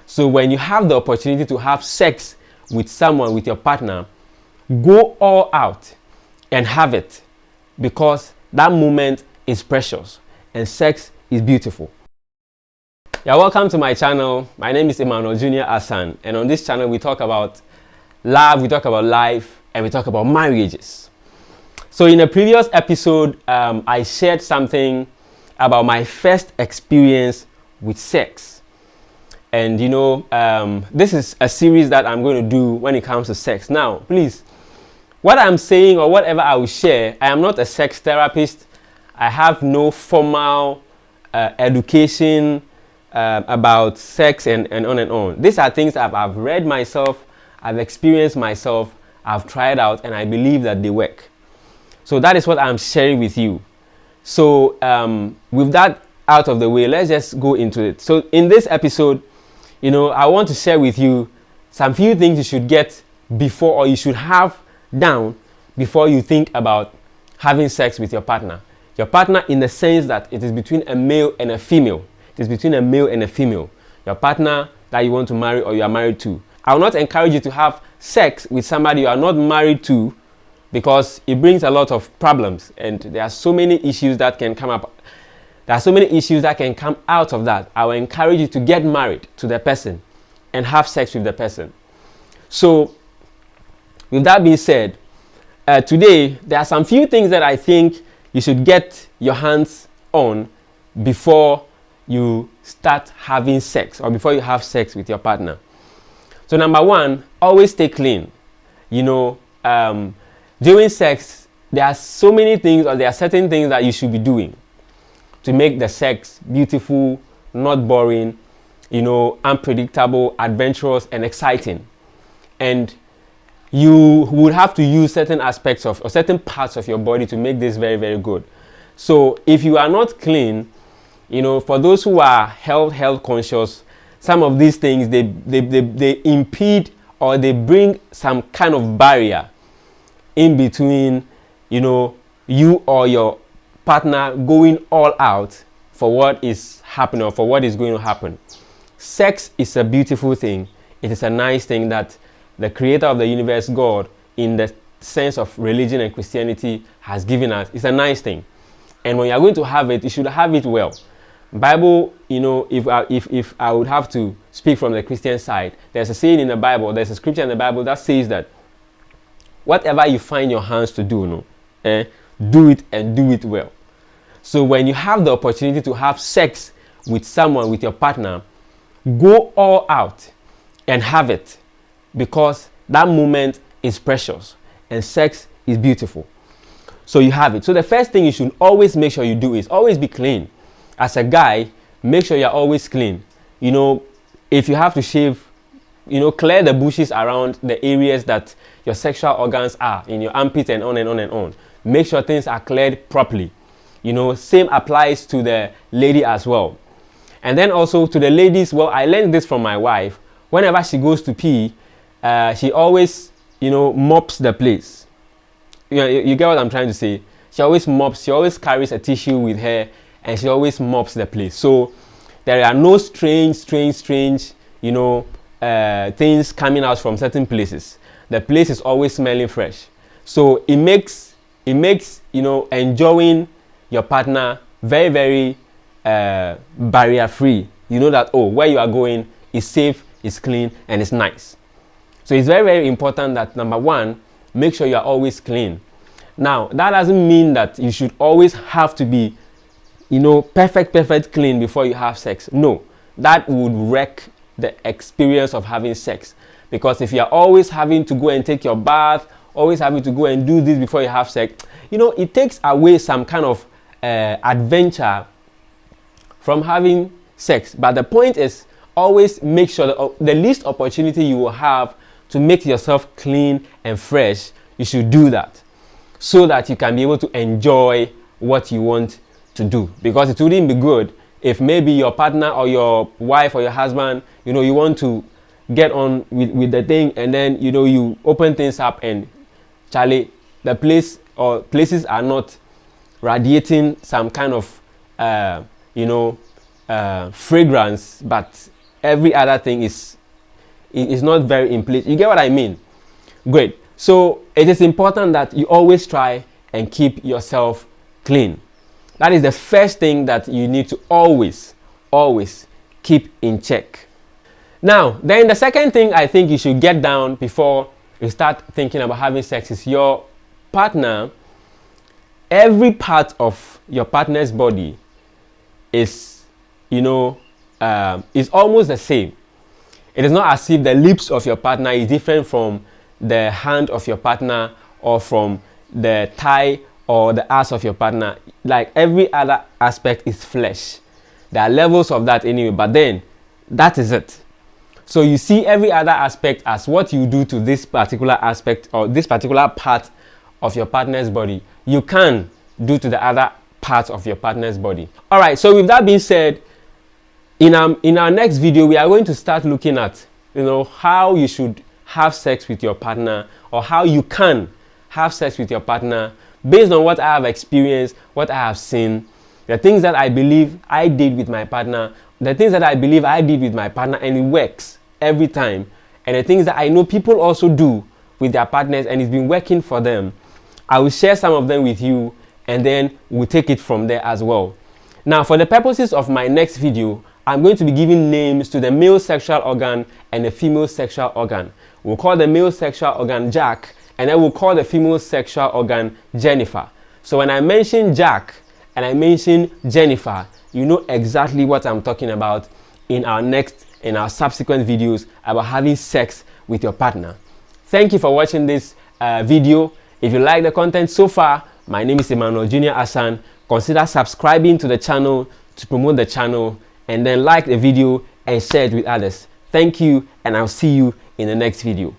So when you have the opportunity to have sex with someone, with your partner, go all out and have it, because that moment is precious and sex is beautiful. Yeah, welcome to my channel. My name is Emmanuel Junior Asan, and on this channel we talk about love, we talk about life, and we talk about marriages. So in a previous episode, I shared something about my first experience with sex. And you know, this is a series that I'm going to do when it comes to sex. Now, please, what I'm saying or whatever I will share, I am not a sex therapist. I have no formal education about sex and on and on. These are things I've read myself, I've experienced myself, I've tried out, and I believe that they work. So that is what I'm sharing with you. So with that out of the way, let's just go into it. So in this episode, you know, I want to share with you some few things you should get before, or you should have down before you think about having sex with your partner. Your partner in the sense that it is between a male and a female. It is between a male and a female. Your partner that you want to marry or you are married to. I will not encourage you to have sex with somebody you are not married to, because it brings a lot of problems and there are so many issues that can come up. There are so many issues that can come out of that. I will encourage you to get married to the person and have sex with the person. So with that being said, today there are some few things that I think you should get your hands on before you start having sex or before you have sex with your partner. So number one, always stay clean. You know, during sex, there are so many things, or there are certain things that you should be doing to make the sex beautiful, not boring, you know, unpredictable, adventurous, and exciting. And you would have to use certain aspects of, or certain parts of your body to make this very, very good. So if you are not clean, you know, for those who are health conscious, some of these things, they impede, or they bring some kind of barrier in between, you know, you or your partner going all out for what is happening or for what is going to happen. Sex is a beautiful thing. It is a nice thing that the creator of the universe, God, in the sense of religion and Christianity, has given us. It's a nice thing. And when you are going to have it, you should have it well. Bible, you know, if I would have to speak from the Christian side, there's a saying in the Bible, there's a scripture in the Bible that says that whatever you find your hands to do, do it and do it well. So when you have the opportunity to have sex with someone, with your partner, go all out and have it, because that moment is precious and sex is beautiful. So you have it. So the first thing you should always make sure you do is always be clean. As a guy, make sure you're always clean. You know, if you have to shave, you know, clear the bushes around the areas that your sexual organs are, in your armpit and on and on and on. Make sure things are cleared properly. You know, same applies to the lady as well. And then also to the ladies, well, I learned this from my wife. Whenever she goes to pee, she always, you know, mops the place. You get what I'm trying to say? She always mops, she always carries a tissue with her, and she always mops the place. So there are no strange, you know, things coming out from certain places. The place is always smelling fresh. So it makes, you know, enjoying your partner very, very barrier free. You know that, oh, where you are going is safe, is clean, and it's nice. So it's very, very important that, number one, make sure you are always clean. Now, that doesn't mean that you should always have to be, you know, perfect clean before you have sex. No, that would wreck the experience of having sex. Because if you are always having to go and take your bath, always having to go and do this before you have sex, you know, it takes away some kind of adventure from having sex. But the point is, always make sure that the least opportunity you will have to make yourself clean and fresh, you should do that, so that you can be able to enjoy what you want to do. Because it wouldn't be good if maybe your partner or your wife or your husband, you know, you want to get on with the thing, and then, you know, you open things up and Charlie, the place or places are not radiating some kind of, you know, fragrance, but every other thing is not very in place. You get what I mean? Great. So it is important that you always try and keep yourself clean. That is the first thing that you need to always keep in check. Now, then the second thing I think you should get down before you start thinking about having sex is your partner. Every part of your partner's body is, is almost the same. It is not as if the lips of your partner is different from the hand of your partner or from the thigh or the ass of your partner. Like every other aspect is flesh. There are levels of that anyway, but then that is it. So you see every other aspect as what you do to this particular aspect or this particular part of your partner's body, you can do to the other parts of your partner's body. All right, so with that being said, in our next video, we are going to start looking at, how you should have sex with your partner, or how you can have sex with your partner based on what I have experienced, what I have seen, the things that I believe I did with my partner, the things that I believe I did with my partner and it works every time, and the things that I know people also do with their partners and it's been working for them. I will share some of them with you and then we'll take it from there as well. Now, for the purposes of my next video, I'm going to be giving names to the male sexual organ and the female sexual organ. We'll call the male sexual organ Jack, and then we'll call the female sexual organ Jennifer. So when I mention Jack and I mention Jennifer, you know exactly what I'm talking about in our subsequent videos about having sex with your partner. Thank you for watching this video. If you like the content so far, my name is Emmanuel Junior Asan. Consider subscribing to the channel to promote the channel, and then like the video and share it with others. Thank you, and I'll see you in the next video.